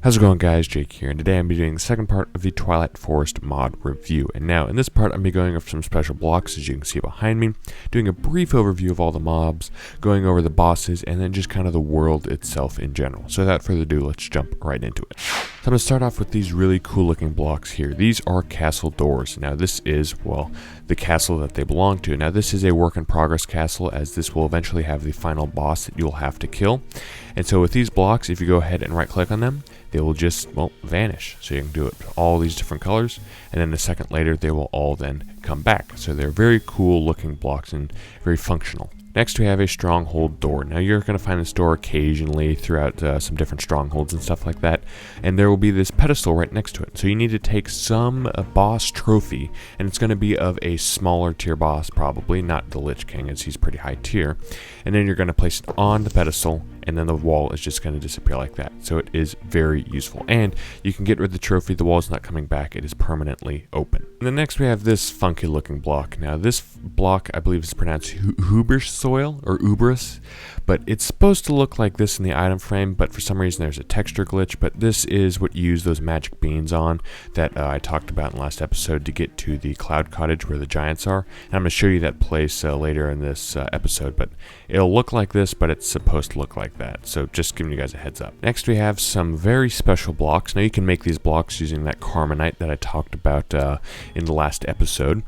How's it going, guys? Jake here, and today I'm doing the second part of the Twilight Forest mod review. And now, in this part, I'm going over some special blocks, as you can see behind me, doing a brief overview of all the mobs, going over the bosses, and then just kind of the world itself in general. So without further ado, let's jump right into it. So I'm going to start off with these really cool looking blocks here. These are castle doors. Now this is, well, the castle that they belong to. Now this is a work in progress castle, as this will eventually have the final boss that you'll have to kill. And so with these blocks, if you go ahead and right click on them, they will just, well, vanish. So you can do it all these different colors, and then a second later they will all then come back. So they're very cool looking blocks and very functional. Next we have a Stronghold Door. Now you're going to find this door occasionally throughout some different strongholds and stuff like that, and there will be this pedestal right next to it. So you need to take some boss trophy, and it's going to be of a smaller tier boss, probably not the Lich King, as he's pretty high tier, and then you're going to place it on the pedestal, and then the wall is just going to disappear like that. So it is very useful, and you can get rid of the trophy. The wall is not coming back, it is permanently open. And then next we have this funky looking block. Now this block, I believe is pronounced Hubris soil or Ubris, but it's supposed to look like this in the item frame, but for some reason there's a texture glitch. But this is what you use those magic beans on that I talked about in the last episode to get to the Cloud Cottage where the giants are, and I'm going to show you that place later in this episode. But it'll look like this, but it's supposed to look like that, so just giving you guys a heads up. Next we have some very special blocks. Now you can make these blocks using that Carbonite that I talked about in the last episode.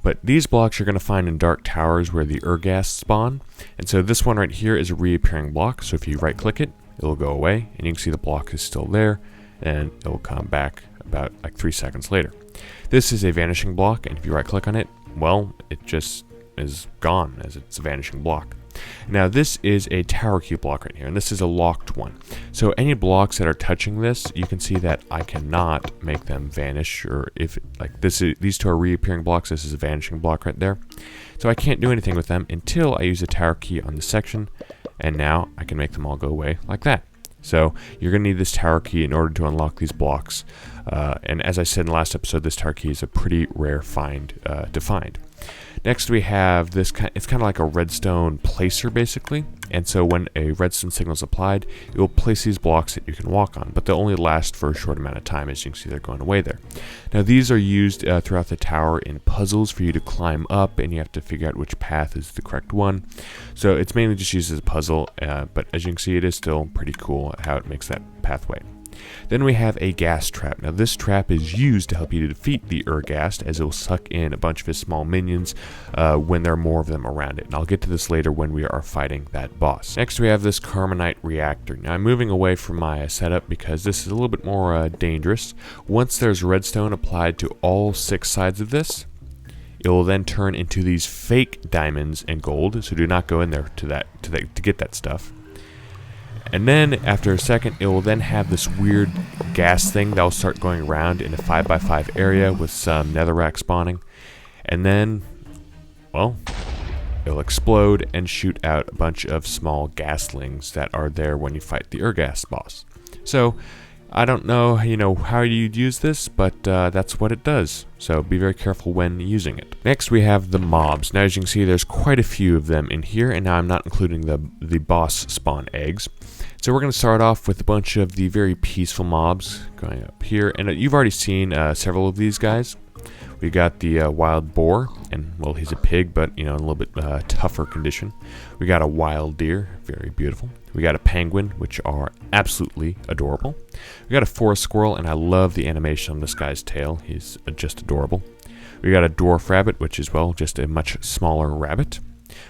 But these blocks you're going to find in dark towers where the Urghast spawn. And so this one right here is a Reappearing Block. So if you right click it, it'll go away, and you can see the block is still there, and it'll come back about like 3 seconds later. This is a Vanishing Block, and if you right click on it, well, it just is gone as it's a Vanishing Block. Now this is a tower cube block right here, and this is a locked one. So any blocks that are touching this, you can see that I cannot make them vanish, or if like this is, these two are reappearing blocks, this is a vanishing block right there. So I can't do anything with them until I use a tower key on this section, and now I can make them all go away like that. So you're going to need this tower key in order to unlock these blocks. And as I said in the last episode, this tower key is a pretty rare find to find. Next we have this it's kind of like a redstone placer basically, and so when a redstone signal is applied, it will place these blocks that you can walk on, but they'll only last for a short amount of time. As you can see, they're going away there. Now these are used throughout the tower in puzzles for you to climb up, and you have to figure out which path is the correct one. So it's mainly just used as a puzzle, but as you can see, it is still pretty cool how it makes that pathway. Then we have a gas trap. Now this trap is used to help you to defeat the Urghast, as it will suck in a bunch of his small minions when there are more of them around it. And I'll get to this later when we are fighting that boss. Next we have this Carbonite Reactor. Now I'm moving away from my setup because this is a little bit more dangerous. Once there's redstone applied to all 6 sides of this, it will then turn into these fake diamonds and gold, so do not go in there to get that stuff. And then after a second, it will then have this weird gas thing that will start going around in a 5x5 area with some netherrack spawning. And then, well, it'll explode and shoot out a bunch of small gaslings that are there when you fight the Urghast boss. So I don't know, how you'd use this, but that's what it does. So be very careful when using it. Next we have the mobs. Now as you can see, there's quite a few of them in here, and now I'm not including the boss spawn eggs. So we're going to start off with a bunch of the very peaceful mobs going up here, and you've already seen several of these guys. We got the wild boar, and well, he's a pig, but in a little bit tougher condition. We got a wild deer, very beautiful. We got a penguin, which are absolutely adorable. We got a forest squirrel, and I love the animation on this guy's tail. He's just adorable. We got a dwarf rabbit, which is, well, just a much smaller rabbit.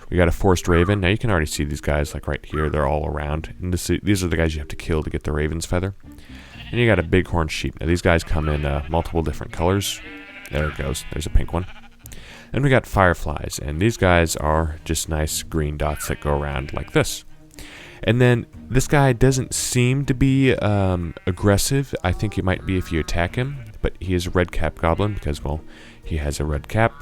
We got a forest raven. Now you can already see these guys like right here. They're all around. And these are the guys you have to kill to get the raven's feather. And you got a bighorn sheep. Now these guys come in multiple different colors. There it goes. There's a pink one. And we got fireflies. And these guys are just nice green dots that go around like this. And then this guy doesn't seem to be aggressive. I think it might be if you attack him. But he is a red Cap Goblin because, well, he has a red cap.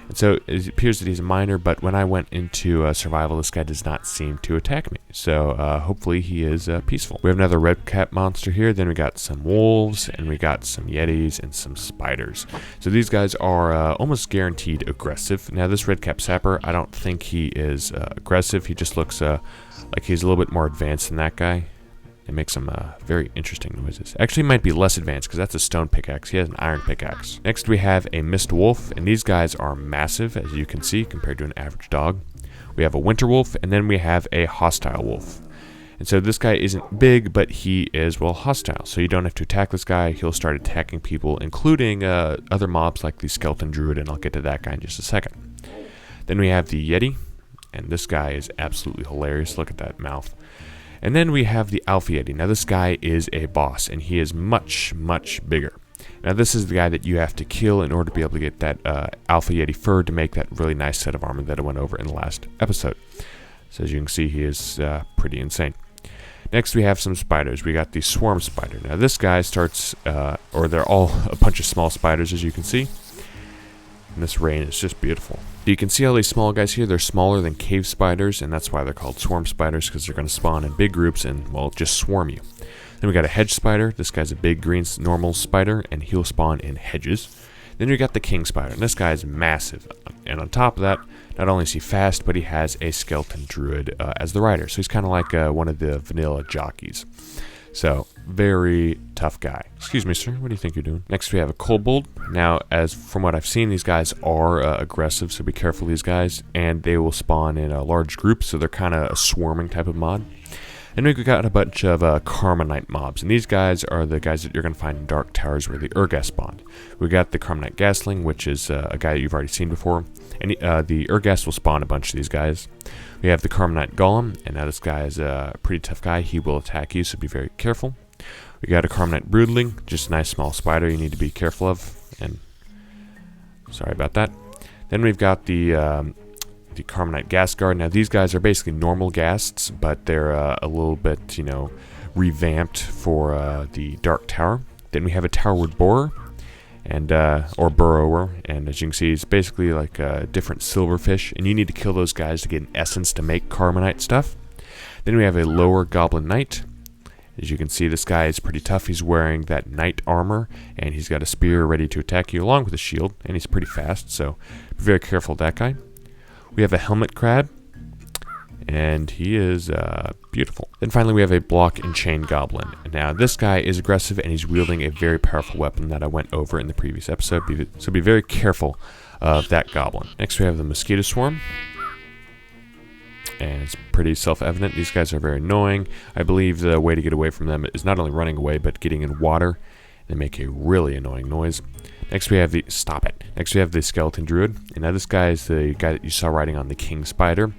And so it appears that he's a miner, but when I went into survival, this guy does not seem to attack me. So hopefully he is peaceful. We have another red cap monster here. Then we got some wolves, and we got some yetis and some spiders. So these guys are almost guaranteed aggressive. Now this red cap sapper, I don't think he is aggressive. He just looks like he's a little bit more advanced than that guy. It makes some very interesting noises. Actually, might be less advanced because that's a stone pickaxe. He has an iron pickaxe. Next, we have a Mist Wolf, and these guys are massive, as you can see, compared to an average dog. We have a Winter Wolf, and then we have a Hostile Wolf. And so this guy isn't big, but he is, well, hostile. So you don't have to attack this guy. He'll start attacking people, including other mobs like the Skeleton Druid, and I'll get to that guy in just a second. Then we have the Yeti, and this guy is absolutely hilarious. Look at that mouth. And then we have the Alpha Yeti. Now this guy is a boss, and he is much, much bigger. Now this is the guy that you have to kill in order to be able to get that Alpha Yeti fur to make that really nice set of armor that I went over in the last episode. So as you can see, he is pretty insane. Next we have some spiders. We got the Swarm Spider. Now this guy starts, or they're all a bunch of small spiders, as you can see. And this rain is just beautiful. You can see all these small guys here. They're smaller than cave spiders, and that's why they're called swarm spiders, because they're going to spawn in big groups and, well, just swarm you. Then we got a hedge spider. This guy's a big green normal spider, and he'll spawn in hedges. Then we got the king spider, and this guy is massive. And on top of that, not only is he fast, but he has a skeleton druid as the rider. So he's kind of like one of the vanilla jockeys. So, very tough guy. Excuse me, sir. What do you think you're doing? Next, we have a kobold. Now, as from what I've seen, these guys are aggressive, so be careful, these guys. And they will spawn in a large group, so they're kind of a swarming type of mod. And we've got a bunch of Carbonite mobs. And these guys are the guys that you're going to find in dark towers where the Urgas spawned. We got the Carbonite Gasling, which is a guy that you've already seen before. And the Urgas will spawn a bunch of these guys. We have the Carlmont Golem, and now this guy is a pretty tough guy. He will attack you, so be very careful. We got a Carbonite Broodling, just a nice small spider you need to be careful of. And sorry about that. Then we've got the Carbonite Gas Guard. Now these guys are basically normal ghasts, but they're a little bit, revamped for the Dark Tower. Then we have a Towerward Boar, and or Burrower, and as you can see, it's basically like a different silverfish, and you need to kill those guys to get an essence to make Carbonite stuff. Then we have a Lower Goblin Knight. As you can see, this guy is pretty tough. He's wearing that knight armor, and he's got a spear ready to attack you along with a shield, and he's pretty fast, so be very careful of that guy. We have a Helmet Crab, and he is beautiful. Then finally we have a Block and Chain Goblin. Now this guy is aggressive, and he's wielding a very powerful weapon that I went over in the previous episode, so be very careful of that goblin. Next we have the Mosquito Swarm, and it's pretty self-evident. These guys are very annoying. I believe the way to get away from them is not only running away, but getting in water. They make a really annoying noise. Next we have the Skeleton Druid, and now this guy is the guy that you saw riding on the King Spider.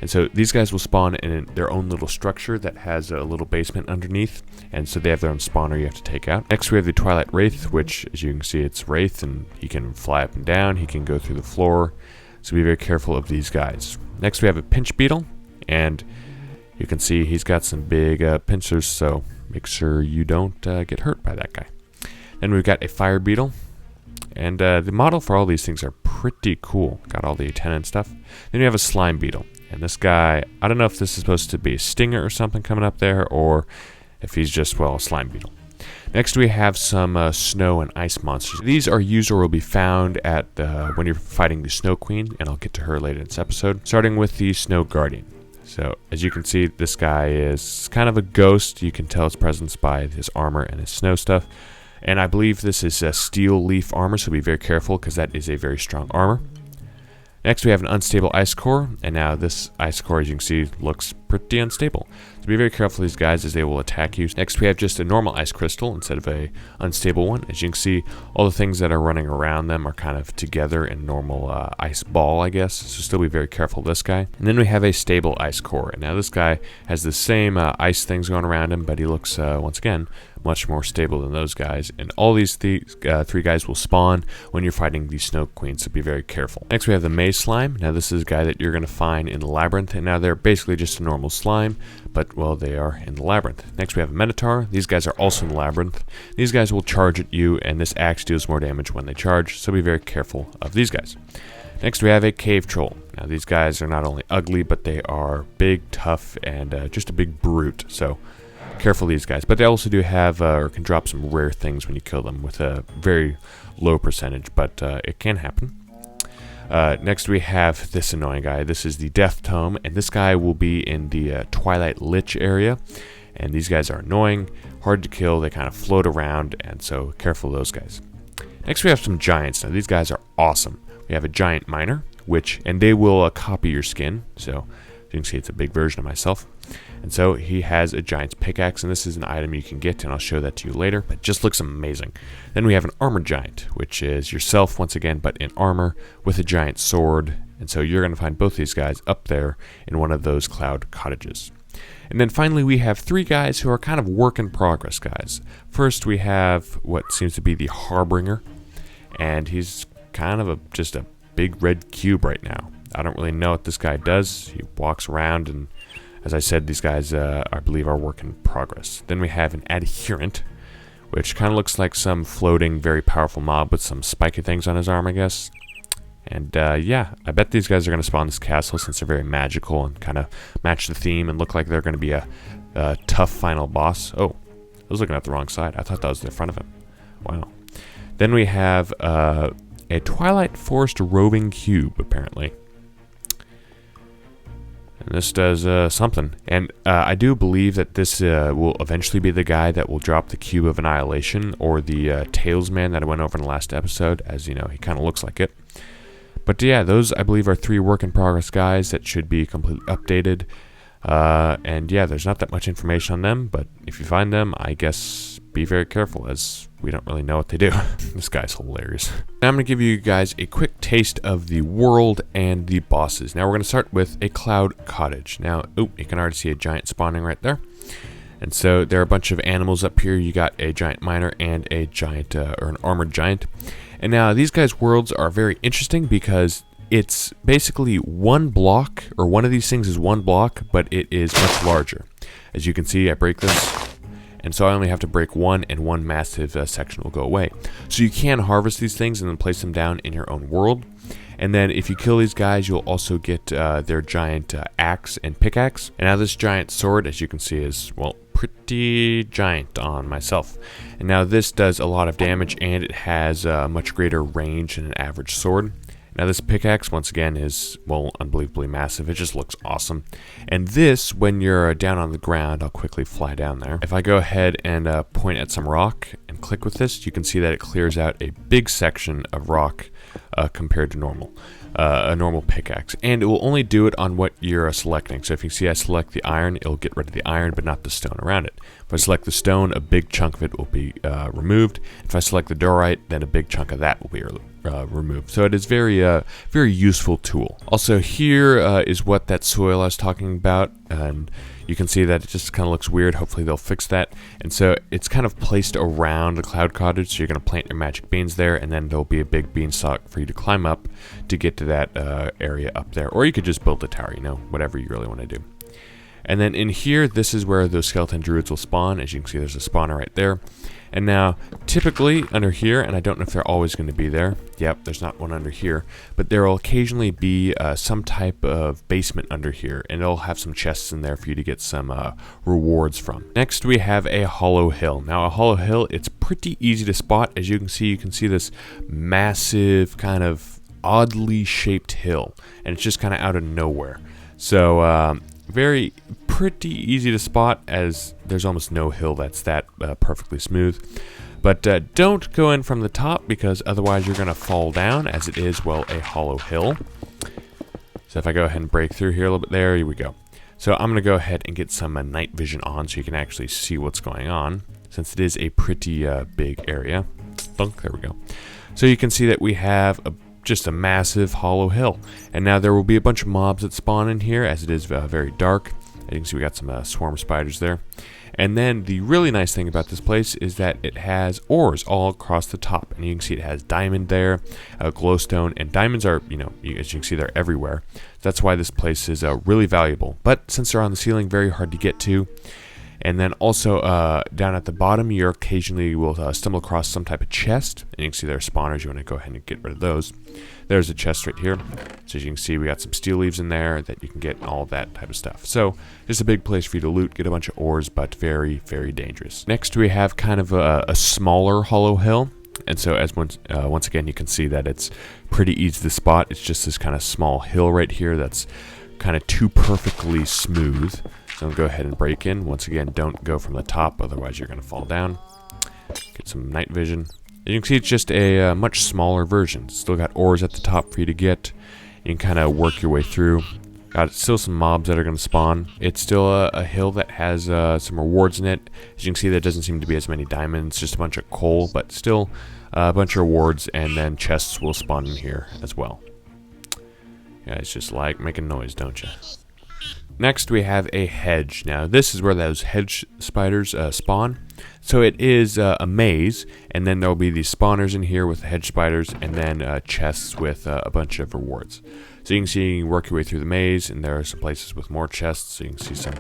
And so these guys will spawn in their own little structure that has a little basement underneath, and so they have their own spawner you have to take out. Next we have the Twilight Wraith, which as you can see, it's Wraith, and he can fly up and down, he can go through the floor, so be very careful of these guys. Next we have a Pinch Beetle, and you can see he's got some big pincers, so make sure you don't get hurt by that guy. Then we've got a Fire Beetle. And the model for all these things are pretty cool. Got all the attendant stuff. Then you have a Slime Beetle. And this guy, I don't know if this is supposed to be a stinger or something coming up there, or if he's just, well, a Slime Beetle. Next we have some snow and ice monsters. These are used or will be found at when you're fighting the Snow Queen, and I'll get to her later in this episode. Starting with the Snow Guardian. So, as you can see, this guy is kind of a ghost. You can tell his presence by his armor and his snow stuff. And I believe this is a steel leaf armor, so be very careful because that is a very strong armor. Next we have an unstable ice core, and now this ice core, as you can see, looks pretty unstable. So be very careful of these guys as they will attack you. Next we have just a normal ice crystal instead of a unstable one. As you can see, all the things that are running around them are kind of together in normal ice ball, I guess. So still be very careful of this guy. And then we have a stable ice core. And now this guy has the same ice things going around him, but he looks, once again, much more stable than those guys. And all these three guys will spawn when you're fighting the Snow Queen, so be very careful. Next we have the Maze Slime. Now this is a guy that you're going to find in the Labyrinth, and now they're basically just a normal slime, but, well, they are in the Labyrinth. Next we have a Minotaur. These guys are also in the Labyrinth. These guys will charge at you, and this axe deals more damage when they charge, so be very careful of these guys. Next we have a Cave Troll. Now these guys are not only ugly, but they are big, tough, and just a big brute, so careful of these guys. But they also do have, or can drop some rare things when you kill them with a very low percentage, but it can happen. Next we have this annoying guy. This is the Death Tome, and this guy will be in the Twilight Lich area. And these guys are annoying, hard to kill, they kind of float around, and so careful of those guys. Next we have some giants. Now these guys are awesome. We have a giant miner, and they will copy your skin, so as you can see it's a big version of myself. And so he has a giant's pickaxe, and this is an item you can get, and I'll show that to you later, but it just looks amazing. Then we have an armored giant, which is yourself once again, but in armor with a giant sword, and so you're going to find both these guys up there in one of those cloud cottages. And then finally we have three guys who are kind of work in progress guys. First we have what seems to be the Harbinger, and he's kind of just a big red cube right now. I don't really know what this guy does. He walks around, and as I said, these guys I believe are work in progress. Then we have an Adherent, which kind of looks like some floating very powerful mob with some spiky things on his arm, I guess. And yeah, I bet these guys are going to spawn this castle since they're very magical and kind of match the theme and look like they're going to be a tough final boss. Oh, I was looking at the wrong side. I thought that was the front of him. Wow. Then we have a Twilight Forest roving cube, apparently. And this does something. And I do believe that this will eventually be the guy that will drop the Cube of Annihilation, or the Talesman that I went over in the last episode, as you know, he kind of looks like it. But yeah, those I believe are three work-in-progress guys that should be completely updated. And yeah, there's not that much information on them, but if you find them, I guess be very careful, as we don't really know what they do. This guy's hilarious. Now I'm going to give you guys a quick taste of the world and the bosses. Now we're going to start with a cloud cottage. Now, oh, you can already see a giant spawning right there. And so there are a bunch of animals up here. You got a giant miner and a giant, or an armored giant. And now these guys' worlds are very interesting because it's basically one block, or one of these things is one block, but it is much larger. As you can see, I break this, and so I only have to break one, and one massive section will go away. So you can harvest these things and then place them down in your own world. And then if you kill these guys, you'll also get their giant axe and pickaxe. And now this giant sword, as you can see, is, well, pretty giant on myself. And now this does a lot of damage, and it has much greater range than an average sword. Now this pickaxe, once again, is, well, unbelievably massive. It just looks awesome. And this, when you're down on the ground, I'll quickly fly down there. If I go ahead and point at some rock and click with this, you can see that it clears out a big section of rock compared to a normal pickaxe. And it will only do it on what you're selecting. So if you see I select the iron, it'll get rid of the iron, but not the stone around it. If I select the stone, a big chunk of it will be removed. If I select the diorite, then a big chunk of that will be removed. So it is very useful tool. Also here is what that soil I was talking about, and you can see that it just kind of looks weird. Hopefully they'll fix that. And so it's kind of placed around the cloud cottage, so you're going to plant your magic beans there, and then there'll be a big beanstalk for you to climb up to get to that area up there. Or you could just build a tower, you know, whatever you really want to do. And then in here, this is where those skeleton druids will spawn. As you can see, there's a spawner right there. And now, typically under here, and I don't know if they're always going to be there. Yep, there's not one under here. But there will occasionally be some type of basement under here, and it'll have some chests in there for you to get some rewards from. Next, we have a hollow hill. Now, a hollow hill, it's pretty easy to spot. As you can see this massive, kind of oddly shaped hill, and it's just kind of out of nowhere. So, pretty easy to spot, as there's almost no hill that's that perfectly smooth. But don't go in from the top, because otherwise you're going to fall down, as it is, well, a hollow hill. So if I go ahead and break through here a little bit, there we go. So I'm going to go ahead and get some night vision on so you can actually see what's going on, since it is a pretty big area. Thunk, there we go. So you can see that we have just a massive hollow hill. And now there will be a bunch of mobs that spawn in here, as it is very dark. As you can see, we got some swarm spiders there. And then the really nice thing about this place is that it has ores all across the top. And you can see it has diamond there, glowstone, and diamonds are, you know, as you can see, they're everywhere. That's why this place is really valuable. But since they're on the ceiling, very hard to get to. And then also down at the bottom, you occasionally will stumble across some type of chest. And you can see there are spawners. You want to go ahead and get rid of those. There's a chest right here. So as you can see, we got some steel leaves in there that you can get, and all that type of stuff. So just a big place for you to loot, get a bunch of ores, but very, very dangerous. Next, we have kind of a smaller hollow hill. And so as once again, you can see that it's pretty easy to spot. It's just this kind of small hill right here that's kind of too perfectly smooth. So go ahead and break in. Once again, don't go from the top, otherwise you're going to fall down. Get some night vision. As you can see, it's just a much smaller version. Still got ores at the top for you to get. You can kind of work your way through. Got still some mobs that are going to spawn. It's still a hill that has some rewards in it. As you can see, there doesn't seem to be as many diamonds, just a bunch of coal, but still a bunch of rewards, and then chests will spawn in here as well. You guys just like making noise, don't you? Next, we have a hedge. Now, this is where those hedge spiders spawn. So it is a maze, and then there will be these spawners in here with the hedge spiders, and then chests with a bunch of rewards. So you can see you work your way through the maze, and there are some places with more chests, so you can see some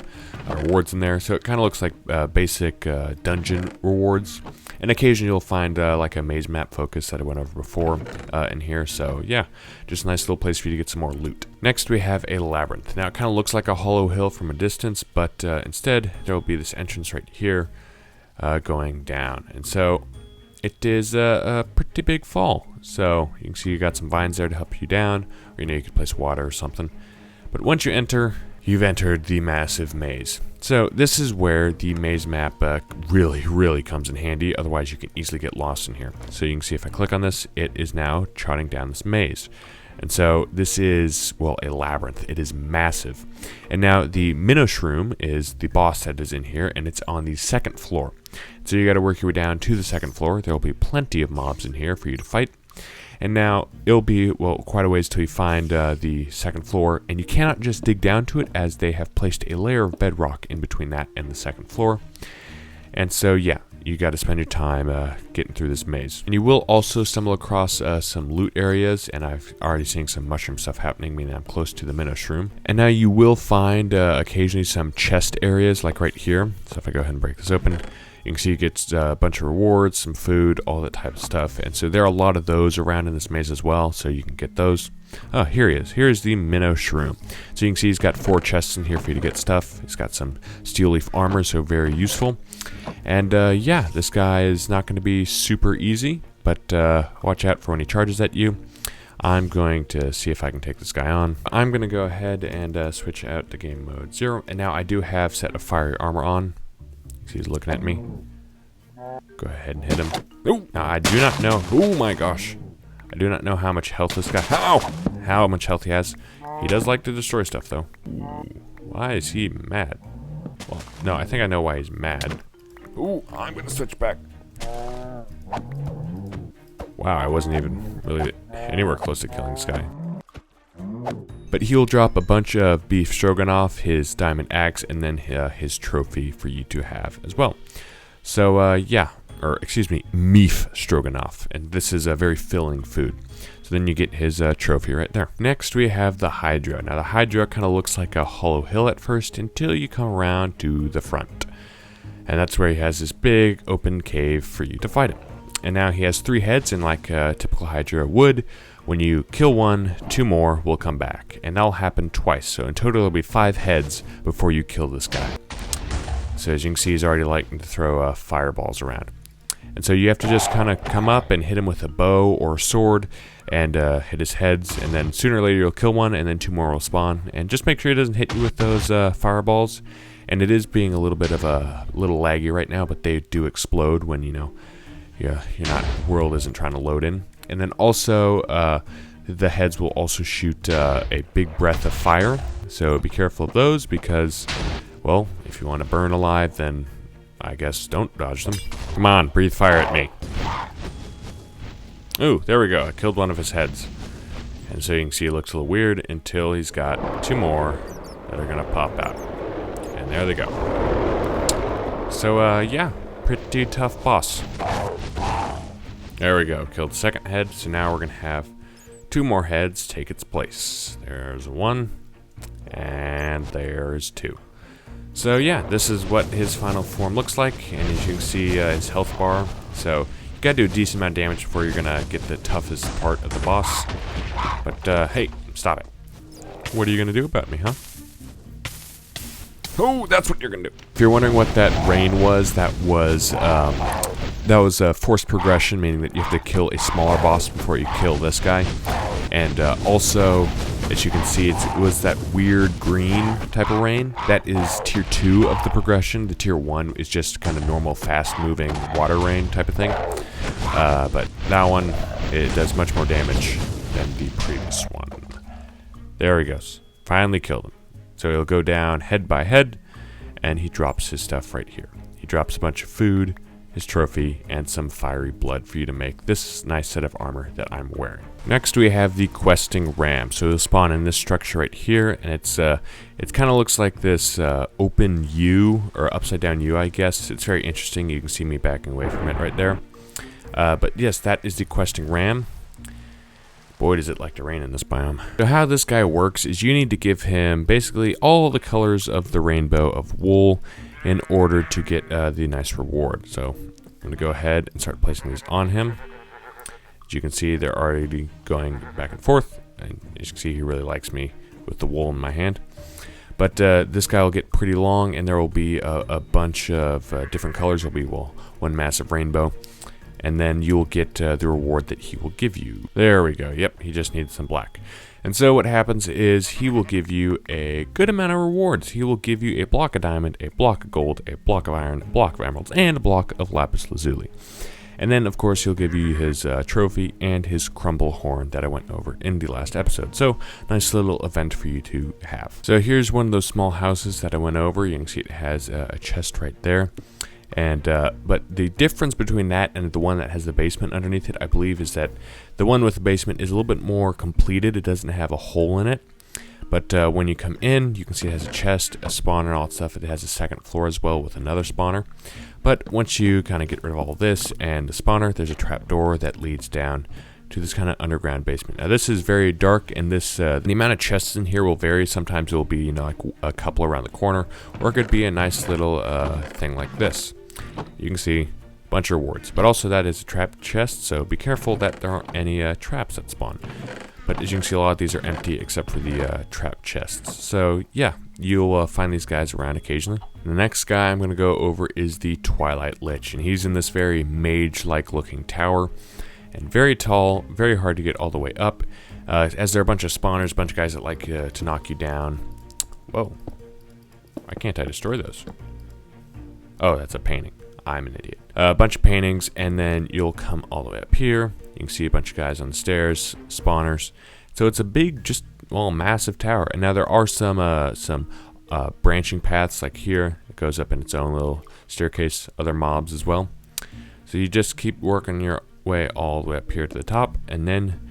rewards in there. So it kind of looks like basic dungeon rewards. And occasionally you'll find like a maze map focus that I went over before in here. So yeah, just a nice little place for you to get some more loot. Next we have a labyrinth. Now it kind of looks like a hollow hill from a distance, but instead there will be this entrance right here going down. And so it is a pretty big fall. So you can see you got some vines there to help you down, or you could place water or something. But once you enter, you've entered the massive maze. So this is where the maze map really comes in handy. Otherwise you can easily get lost in here. So you can see if I click on this, it is now charting down this maze. And so this is, well, a labyrinth. It is massive. And now the Minish Room is the boss that is in here, and it's on the second floor. So you got to work your way down to the second floor. There will be plenty of mobs in here for you to fight. And now it'll be, well, quite a ways till you find the second floor, and you cannot just dig down to it, as they have placed a layer of bedrock in between that and the second floor. And so yeah, you got to spend your time getting through this maze. And you will also stumble across some loot areas, and I've already seen some mushroom stuff happening, meaning I'm close to the Minish Room. And now you will find occasionally some chest areas, like right here. So if I go ahead and break this open, you can see it gets a bunch of rewards, some food, all that type of stuff. And so there are a lot of those around in this maze as well, so you can get those. Oh, here he is. Here's the Minish Room. So you can see he's got 4 chests in here for you to get stuff. He's got some steel leaf armor, so very useful. And yeah, this guy is not going to be super easy, but watch out for when he charges at you. I'm going to see if I can take this guy on. I'm going to go ahead and switch out to game mode 0. And now I do have set of fiery armor on. He's looking at me. Go ahead and hit him. Oh, now I do not know. Oh my gosh. I do not know how much health this guy. How much health he has. He does like to destroy stuff though. Ooh, why is he mad? Well, no, I think I know why he's mad. Ooh, I'm gonna switch back. Wow, I wasn't even really anywhere close to killing this guy. But he'll drop a bunch of beef stroganoff, his diamond axe, and then his trophy for you to have as well. So yeah, or excuse me, meef stroganoff, and this is a very filling food. So then you get his trophy right there. Next we have the Hydra. Now the Hydra kind of looks like a hollow hill at first until you come around to the front. And that's where he has this big open cave for you to fight him. And now he has 3 heads, and like typical Hydra would, when you kill one, 2 more will come back. And that'll happen twice. So in total, there'll be 5 heads before you kill this guy. So as you can see, he's already liking to throw fireballs around. And so you have to just kind of come up and hit him with a bow or a sword and hit his heads. And then sooner or later, you'll kill one, and then 2 more will spawn. And just make sure he doesn't hit you with those fireballs. And it is being a little bit of a little laggy right now, but they do explode when, you know, world isn't trying to load in. And then also the heads will also shoot a big breath of fire, so be careful of those, because, well, if you want to burn alive, then I guess don't dodge them. Come on, breathe fire at me. Ooh, there we go. I killed one of his heads. And so you can see it looks a little weird until he's got 2 more that are gonna pop out. And there they go. So yeah, pretty tough boss. There we go, killed the second head, so now we're gonna have 2 more heads take its place. There's 1, and there's 2. So yeah, this is what his final form looks like, and as you can see, his health bar. So you gotta do a decent amount of damage before you're gonna get the toughest part of the boss. But hey, stop it. What are you gonna do about me, huh? Oh, that's what you're gonna do. If you're wondering what that rain was, that was a forced progression, meaning that you have to kill a smaller boss before you kill this guy. And also, As you can see, it was that weird green type of rain. That is tier 2 of the progression. The tier 1 is just kind of normal, fast-moving water rain type of thing. But that one, it does much more damage than the previous one. There he goes. Finally killed him. So he'll go down head by head, and he drops his stuff right here. He drops a bunch of food, his trophy, and some fiery blood for you to make this nice set of armor that I'm wearing. Next we have the questing ram. So he'll spawn in this structure right here, and it kind of looks like this open U, or upside down U, I guess. It's very interesting. You can see me backing away from it right there. But yes, that is the questing ram. Boy, does it like to rain in this biome. So how this guy works is you need to give him basically all the colors of the rainbow of wool in order to get the nice reward. So I'm going to go ahead and start placing these on him. As you can see, they're already going back and forth. And as you can see, he really likes me with the wool in my hand. But this guy will get pretty long, and there will be a bunch of different colors. There will be, well, one massive rainbow. And then you'll get the reward that he will give you. There we go. Yep, he just needs some black. And so what happens is he will give you a good amount of rewards. He will give you a block of diamond, a block of gold, a block of iron, a block of emeralds, and a block of lapis lazuli. And then, of course, he'll give you his trophy and his crumble horn that I went over in the last episode. So, nice little event for you to have. So here's one of those small houses that I went over. You can see it has a chest right there. And but the difference between that and the one that has the basement underneath it, I believe, is that the one with the basement is a little bit more completed. It doesn't have a hole in it. But when you come in, you can see it has a chest, a spawner, and all that stuff. It has a second floor as well with another spawner. But once you kind of get rid of all this and the spawner, there's a trap door that leads down to this kind of underground basement. Now this is very dark, and this the amount of chests in here will vary. Sometimes it will be, you know, like a couple around the corner, or it could be a nice little thing like this. You can see a bunch of rewards, but also that is a trap chest, so be careful that there aren't any traps that spawn. But as you can see, a lot of these are empty except for the trap chests. So yeah, you'll find these guys around occasionally. The next guy I'm going to go over is the Twilight Lich, and he's in this very mage-like looking tower, and very tall, very hard to get all the way up, as there are a bunch of spawners, a bunch of guys that like to knock you down. Whoa, why can't I destroy those? Oh, that's a painting. I'm an idiot. A bunch of paintings, and then you'll come all the way up here. You can see a bunch of guys on the stairs, spawners. So it's a big, just, well, massive tower. And now there are some branching paths, like here. It goes up in its own little staircase, other mobs as well. So you just keep working your way all the way up here to the top, and then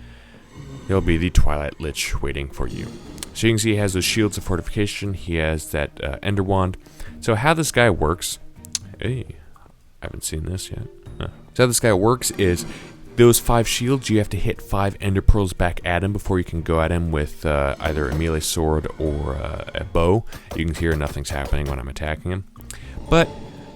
there'll be the Twilight Lich waiting for you. So you can see he has those shields of fortification. He has that ender wand. So how this guy works... Hey, I haven't seen this yet. So how this guy works is those 5 shields, you have to hit 5 ender pearls back at him before you can go at him with either a melee sword or a bow. You can hear nothing's happening when I'm attacking him. But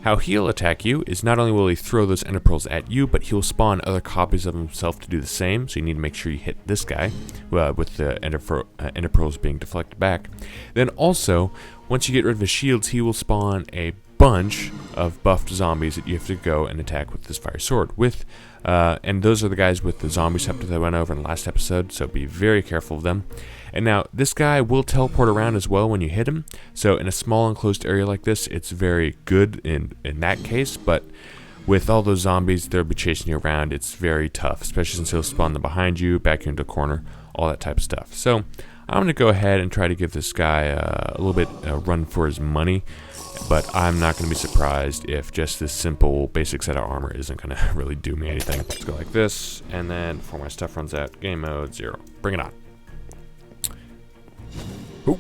how he'll attack you is not only will he throw those ender pearls at you, but he'll spawn other copies of himself to do the same. So you need to make sure you hit this guy with the ender pearls being deflected back. Then also, once you get rid of his shields, he will spawn a bunch of buffed zombies that you have to go and attack with this fire sword with, and those are the guys with the zombie scepter that I went over in the last episode, so be very careful of them. And now this guy will teleport around as well when you hit him, so in a small enclosed area like this, it's very good in that case, but with all those zombies, they'll be chasing you around. It's very tough, especially since he'll spawn them behind you, back into a corner, all that type of stuff. So I'm going to go ahead and try to give this guy a little bit run for his money. But I'm not going to be surprised if just this simple basic set of armor isn't going to really do me anything. Let's go like this, and then before my stuff runs out, game mode 0. Bring it on. Oop.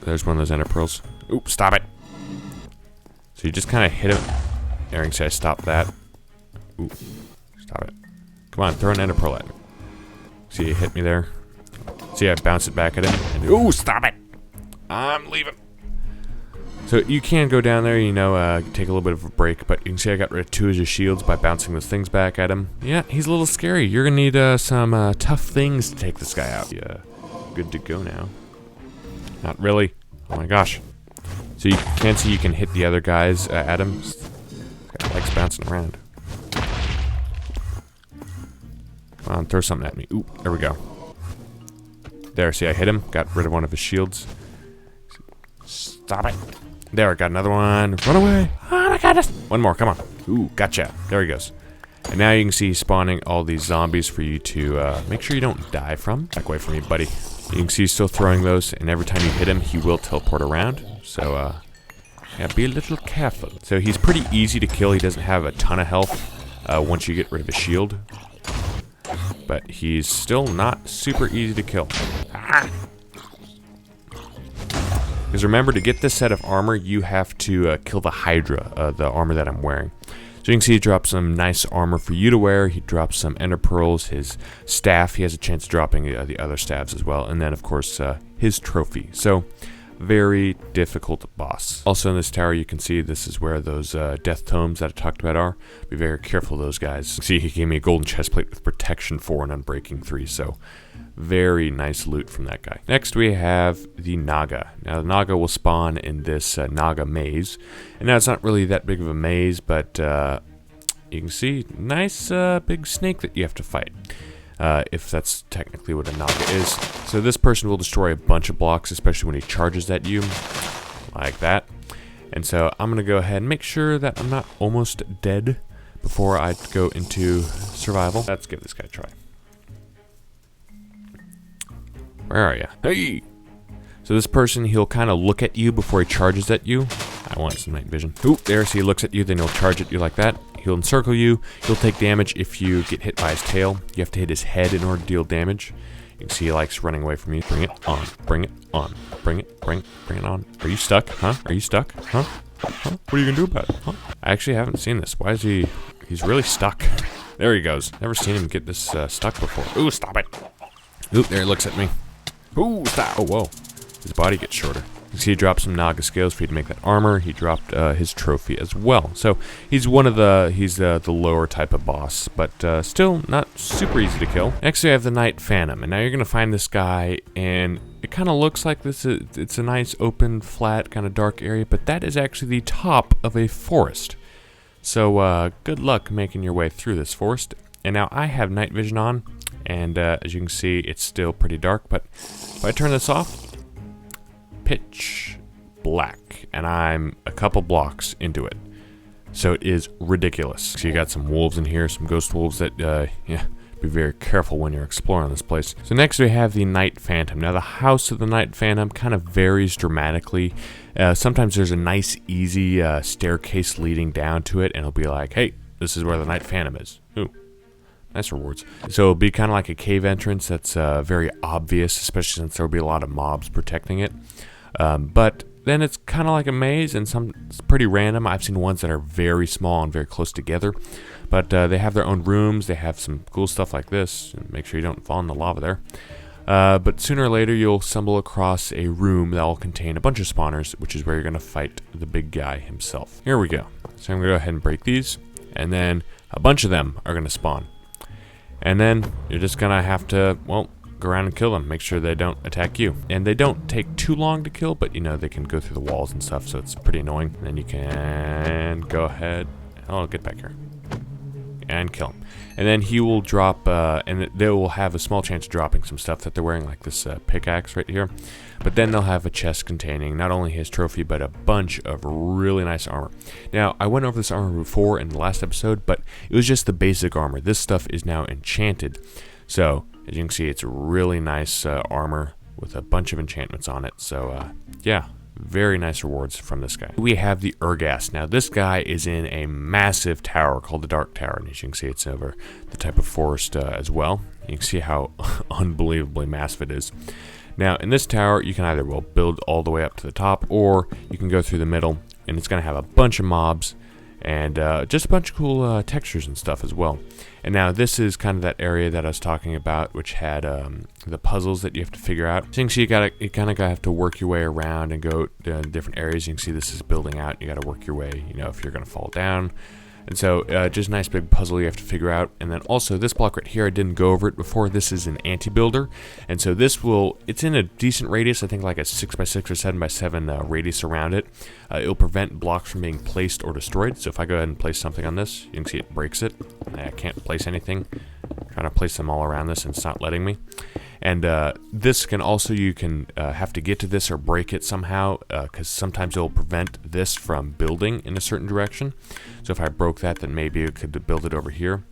There's one of those ender pearls. Oop, stop it. So you just kind of hit him. There, you can say I stopped that. Oop, stop it. Come on, throw an ender pearl at me. See, you hit me there. See, I bounce it back at him. And ooh, stop it. I'm leaving. So you can go down there, you know, take a little bit of a break, but you can see I got rid of 2 of his shields by bouncing those things back at him. Yeah, he's a little scary. You're going to need some tough things to take this guy out. Yeah, good to go now. Not really. Oh my gosh. So you can see you can hit the other guys at him. This guy likes bouncing around. Come on, throw something at me. Ooh, there we go. There, see, I hit him. Got rid of one of his shields. Stop it. There, I got another one. Run away. Oh my goodness. One more, come on. Ooh, gotcha. There he goes. And now you can see spawning all these zombies for you to make sure you don't die from. Back away from me, buddy. You can see he's still throwing those, and every time you hit him, he will teleport around. So, yeah, be a little careful. So he's pretty easy to kill. He doesn't have a ton of health once you get rid of his shield. But he's still not super easy to kill. Ah! Because remember, to get this set of armor, you have to kill the Hydra, the armor that I'm wearing. So you can see he drops some nice armor for you to wear. He drops some ender pearls, his staff. He has a chance of dropping the other staffs as well. And then, of course, his trophy. So, very difficult boss. Also in this tower, you can see this is where those death tomes that I talked about are. Be very careful of those guys. See, he gave me a golden chestplate with protection 4 and unbreaking 3. So, very nice loot from that guy. Next, we have the Naga. Now, the Naga will spawn in this Naga maze. And now, it's not really that big of a maze, but you can see, nice big snake that you have to fight. If that's technically what a Naga is. So this person will destroy a bunch of blocks, especially when he charges at you, like that. And so I'm going to go ahead and make sure that I'm not almost dead before I go into survival. Let's give this guy a try. Where are you? Hey! So this person, he'll kind of look at you before he charges at you. I want some night vision. Ooh, there, so he looks at you, then he'll charge at you like that. He'll encircle you. He'll take damage if you get hit by his tail. You have to hit his head in order to deal damage. You can see he likes running away from you. Bring it on. Bring it on. Bring it on. Are you stuck? Huh? Are you stuck? Huh? Huh? What are you gonna do about it? Huh? I actually haven't seen this. Why is he... He's really stuck. There he goes. Never seen him get this stuck before. Ooh, stop it. Ooh, there he looks at me. Ooh, stop. Oh, whoa. His body gets shorter. You see he dropped some Naga scales for you to make that armor. He dropped his trophy as well. So he's one of the lower type of boss, but still not super easy to kill. Next we have the Night Phantom, and now you're gonna find this guy, and it kind of looks like it's a nice open, flat, kind of dark area, but that is actually the top of a forest. So good luck making your way through this forest. And now I have night vision on, and as you can see, it's still pretty dark. But if I turn this off, pitch black, and I'm a couple blocks into it, so it is ridiculous. So you got some wolves in here, some ghost wolves that yeah, be very careful when you're exploring this place. So next we have the Night Phantom. Now the house of the Night Phantom kind of varies dramatically. Sometimes there's a nice easy staircase leading down to it, and it'll be like, hey, this is where the Night Phantom is. Ooh, nice rewards. So it'll be kind of like a cave entrance that's very obvious, especially since there'll be a lot of mobs protecting it. But then it's kind of like a maze, and it's pretty random. I've seen ones that are very small and very close together, but they have their own rooms. They have some cool stuff like this. Make sure you don't fall in the lava there. But sooner or later, you'll stumble across a room that will contain a bunch of spawners, which is where you're going to fight the big guy himself. Here we go. So I'm going to go ahead and break these, and then a bunch of them are going to spawn. And then you're just going to have to, well, go around and kill them. Make sure they don't attack you. And they don't take too long to kill, but you know, they can go through the walls and stuff, so it's pretty annoying. And then you can go ahead. Oh, get back here. And kill him. And then he will drop, and they will have a small chance of dropping some stuff that they're wearing, like this pickaxe right here. But then they'll have a chest containing not only his trophy, but a bunch of really nice armor. Now, I went over this armor before in the last episode, but it was just the basic armor. This stuff is now enchanted. So, as you can see, it's really nice armor with a bunch of enchantments on it. So, yeah, very nice rewards from this guy. We have the Urghast. Now, this guy is in a massive tower called the Dark Tower. And as you can see, it's over the type of forest as well. You can see how unbelievably massive it is. Now, in this tower, you can either build all the way up to the top, or you can go through the middle, and it's going to have a bunch of mobs and just a bunch of cool textures and stuff as well. And now this is kind of that area that I was talking about, which had the puzzles that you have to figure out. So you can see you kind of have to work your way around and go to different areas. You can see this is building out. You got to work your way, you know, if you're going to fall down. And so just a nice big puzzle you have to figure out. And then also this block right here, I didn't go over it before. This is an anti-builder. And so this it's in a decent radius, I think like a 6x6 or 7x7 radius around it. It'll prevent blocks from being placed or destroyed. So if I go ahead and place something on this, you can see it breaks it. I can't place anything. I'm trying to place them all around this and it's not letting me. And this can also, you can have to get to this or break it somehow, because sometimes it will prevent this from building in a certain direction. So if I broke that, then maybe it could build it over here.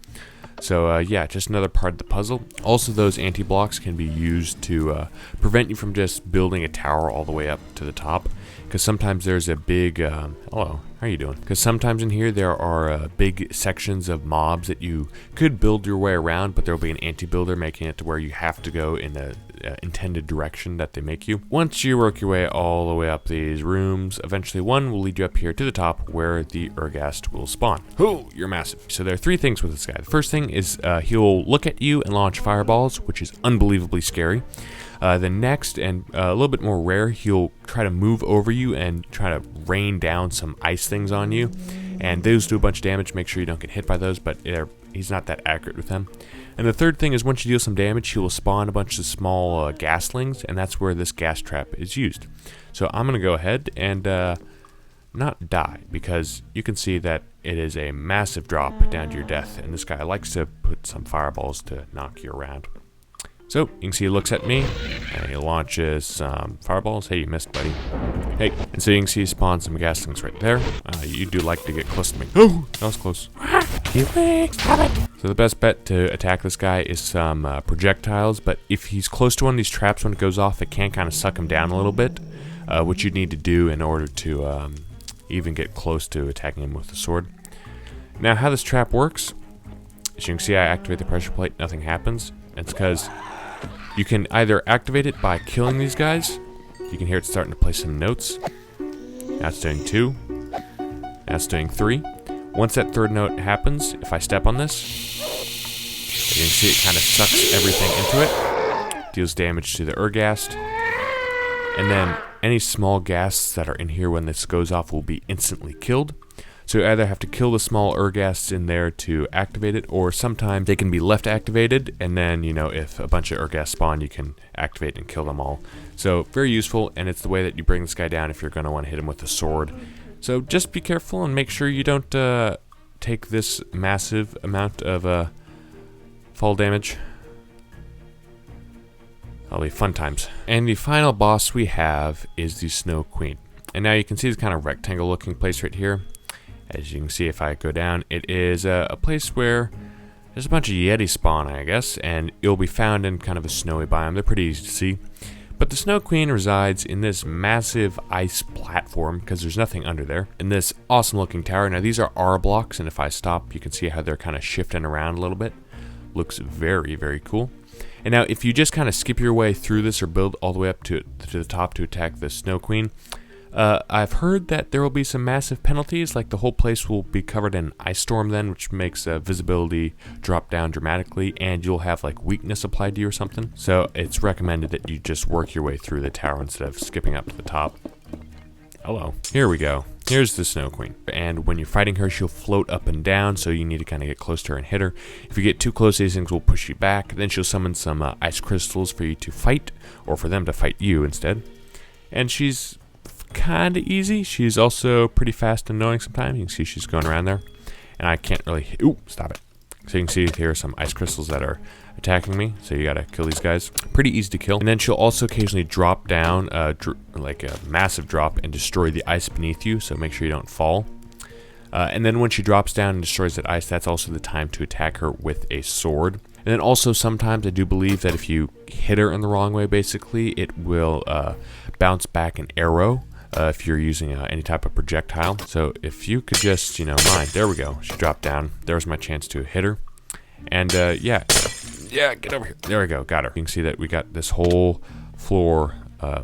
So yeah, just another part of the puzzle. Also, those anti-blocks can be used to prevent you from just building a tower all the way up to the top. Because sometimes there's a big, hello, how are you doing? Because sometimes in here there are big sections of mobs that you could build your way around, but there will be an anti-builder making it to where you have to go in the intended direction that they make you. Once you work your way all the way up these rooms, eventually one will lead you up here to the top where the Urghast will spawn. Oh, you're massive. So there are three things with this guy. The first thing is he'll look at you and launch fireballs, which is unbelievably scary. The next, and a little bit more rare, he'll try to move over you and try to rain down some ice things on you. And those do a bunch of damage. Make sure you don't get hit by those, but he's not that accurate with them. And the third thing is once you deal some damage, he will spawn a bunch of small gaslings, and that's where this gas trap is used. So I'm going to go ahead and not die, because you can see that it is a massive drop down to your death. And this guy likes to put some fireballs to knock you around. So, you can see he looks at me, and he launches some fireballs. Hey, you missed, buddy. Hey. And so you can see he spawns some gaslings right there. You do like to get close to me. Oh, that was close. So the best bet to attack this guy is some projectiles, but if he's close to one of these traps when it goes off, it can kind of suck him down a little bit, which you need to do in order to even get close to attacking him with the sword. Now, how this trap works, as you can see, I activate the pressure plate, nothing happens. It's because you can either activate it by killing these guys. You can hear it starting to play some notes. Now it's doing 2. Now it's doing 3. Once that third note happens, if I step on this, you can see it kind of sucks everything into it. Deals damage to the Urghast. And then any small ghasts that are in here when this goes off will be instantly killed. So you either have to kill the small Urghasts in there to activate it, or sometimes they can be left activated, and then, you know, if a bunch of Urghasts spawn, you can activate and kill them all. So very useful, and it's the way that you bring this guy down if you're going to want to hit him with a sword. So just be careful and make sure you don't take this massive amount of fall damage. That'll be fun times. And the final boss we have is the Snow Queen. And now you can see this kind of rectangle looking place right here. As you can see, if I go down, it is a place where there's a bunch of Yeti spawn, I guess, and it'll be found in kind of a snowy biome. They're pretty easy to see. But the Snow Queen resides in this massive ice platform, because there's nothing under there, in this awesome looking tower. Now, these are R blocks, and if I stop, you can see how they're kind of shifting around a little bit. Looks very, very cool. And now, if you just kind of skip your way through this or build all the way up to the top to attack the Snow Queen, I've heard that there will be some massive penalties, like the whole place will be covered in ice storm then, which makes visibility drop down dramatically, and you'll have like weakness applied to you or something. So it's recommended that you just work your way through the tower instead of skipping up to the top. Hello. Here we go. Here's the Snow Queen. And when you're fighting her, she'll float up and down, so you need to kind of get close to her and hit her. If you get too close, these things will push you back. Then she'll summon some ice crystals for you to fight, or for them to fight you instead. And she's kind of easy. She's also pretty fast and annoying sometimes. You can see she's going around there, and I can't really ooh, stop it. So you can see here are some ice crystals that are attacking me, so you gotta kill these guys. Pretty easy to kill. And then she'll also occasionally drop down like a massive drop and destroy the ice beneath you, so make sure you don't fall. And then when she drops down and destroys that ice, that's also the time to attack her with a sword. And then also sometimes I do believe that if you hit her in the wrong way, basically, it will bounce back an arrow. If you're using any type of projectile. So if you could just, you know, mind. There we go. She dropped down. There's my chance to hit her. And yeah, get over here. There we go. Got her. You can see that we got this whole floor,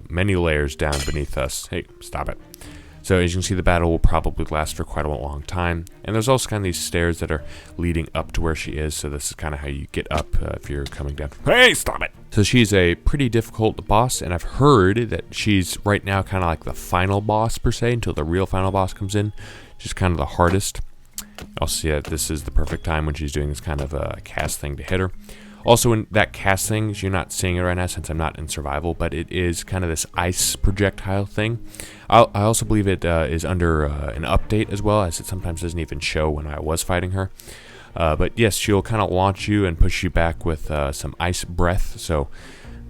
many layers down beneath us. Hey, stop it. So as you can see, the battle will probably last for quite a long time. And there's also kind of these stairs that are leading up to where she is. So this is kind of how you get up if you're coming down. Hey, stop it. So she's a pretty difficult boss, and I've heard that she's right now kind of like the final boss per se, until the real final boss comes in. She's kind of the hardest. Also see that this is the perfect time when she's doing this kind of a cast thing to hit her. Also, in that cast thing, you're not seeing it right now since I'm not in survival, but it is kind of this ice projectile thing. I also believe it is under an update as well, as it sometimes doesn't even show when I was fighting her. But yes, she'll kind of launch you and push you back with some ice breath. So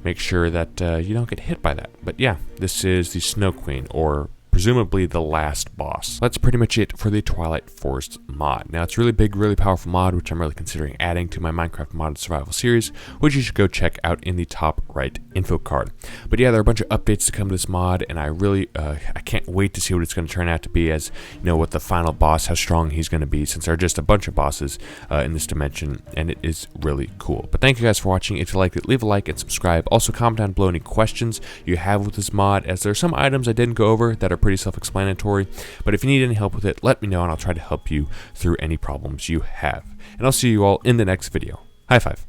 make sure that you don't get hit by that. But yeah, this is the Snow Queen, or presumably the last boss. That's pretty much it for the Twilight Forest mod. Now, it's a really big, really powerful mod, which I'm really considering adding to my Minecraft modded survival series, which you should go check out in the top right info card. But yeah, there are a bunch of updates to come to this mod, and I really, I can't wait to see what it's going to turn out to be, as you know, what the final boss, how strong he's going to be, since there are just a bunch of bosses in this dimension, and it is really cool. But thank you guys for watching. If you liked it, leave a like and subscribe. Also, comment down below any questions you have with this mod, as there are some items I didn't go over that are pretty self-explanatory, but if you need any help with it, let me know and I'll try to help you through any problems you have. And I'll see you all in the next video. High five.